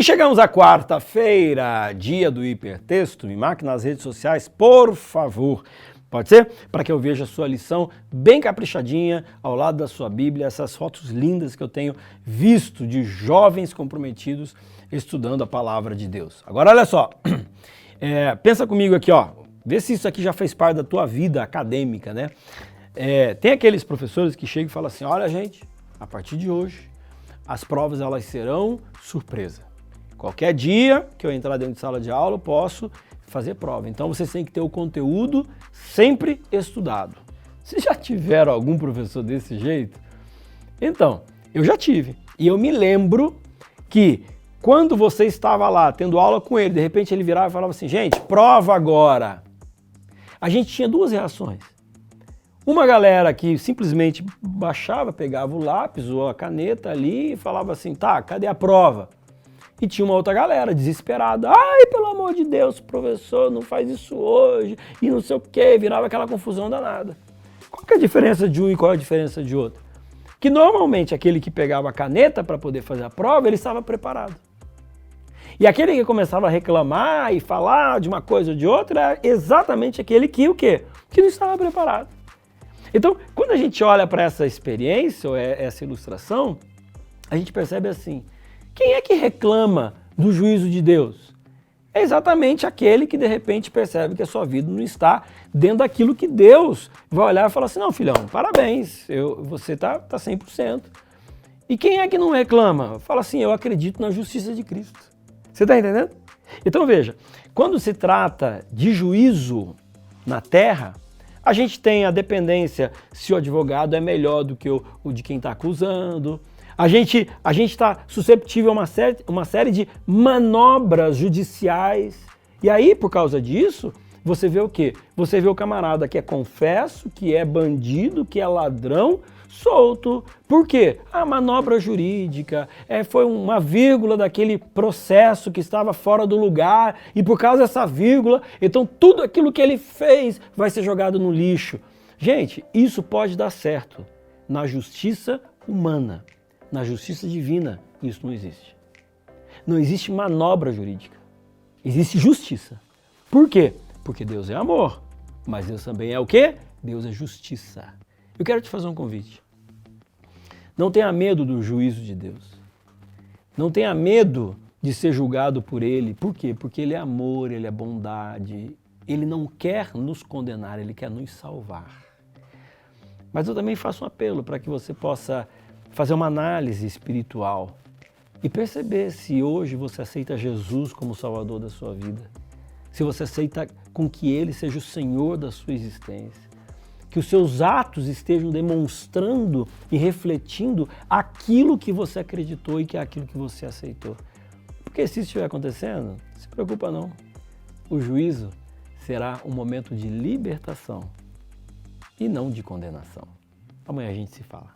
chegamos à quarta-feira, dia do hipertexto. Me marque nas redes sociais, por favor. Pode ser? Para que eu veja a sua lição bem caprichadinha ao lado da sua Bíblia, essas fotos lindas que eu tenho visto de jovens comprometidos estudando a palavra de Deus. Agora olha só, pensa comigo aqui, ó. Vê se isso aqui já fez parte da tua vida acadêmica, né? Tem aqueles professores que chegam e falam assim, olha gente, a partir de hoje as provas elas serão surpresa. Qualquer dia que eu entrar dentro de sala de aula eu posso fazer prova. Então vocês têm que ter o conteúdo sempre estudado. Vocês já tiveram algum professor desse jeito? Então, eu já tive. E eu me lembro que quando você estava lá tendo aula com ele, de repente ele virava e falava assim, gente, prova agora. A gente tinha duas reações. Uma galera que simplesmente baixava, pegava o lápis ou a caneta ali e falava assim, tá, cadê a prova? E tinha uma outra galera desesperada, ai, pelo amor de Deus, professor, não faz isso hoje, e não sei o quê, virava aquela confusão danada. Qual que é a diferença de um e qual é a diferença de outro? Que normalmente aquele que pegava a caneta para poder fazer a prova, ele estava preparado. E aquele que começava a reclamar e falar de uma coisa ou de outra, era exatamente aquele que o quê? Que não estava preparado. Então, quando a gente olha para essa experiência, ou essa ilustração, a gente percebe assim, quem é que reclama do juízo de Deus? É exatamente aquele que de repente percebe que a sua vida não está dentro daquilo que Deus vai olhar e falar assim, não filhão, parabéns, você está 100%. E quem é que não reclama? Fala assim, eu acredito na justiça de Cristo. Você está entendendo? Então veja, quando se trata de juízo na terra, a gente tem a dependência se o advogado é melhor do que o de quem está acusando. A gente está susceptível a uma série de manobras judiciais. E aí, por causa disso, você vê o quê? Você vê o camarada que é confesso, que é bandido, que é ladrão, solto. Por quê? A manobra jurídica, foi uma vírgula daquele processo que estava fora do lugar e por causa dessa vírgula, então tudo aquilo que ele fez vai ser jogado no lixo. Gente, isso pode dar certo na justiça humana, na justiça divina, isso não existe. Não existe manobra jurídica, existe justiça. Por quê? Porque Deus é amor, mas Deus também é o quê? Deus é justiça. Eu quero te fazer um convite. Não tenha medo do juízo de Deus. Não tenha medo de ser julgado por Ele. Por quê? Porque Ele é amor, Ele é bondade. Ele não quer nos condenar, Ele quer nos salvar. Mas eu também faço um apelo para que você possa fazer uma análise espiritual e perceber se hoje você aceita Jesus como Salvador da sua vida. Se você aceita com que Ele seja o Senhor da sua existência. Que os seus atos estejam demonstrando e refletindo aquilo que você acreditou e que é aquilo que você aceitou. Porque se isso estiver acontecendo, não se preocupa não. O juízo será um momento de libertação e não de condenação. Amanhã a gente se fala.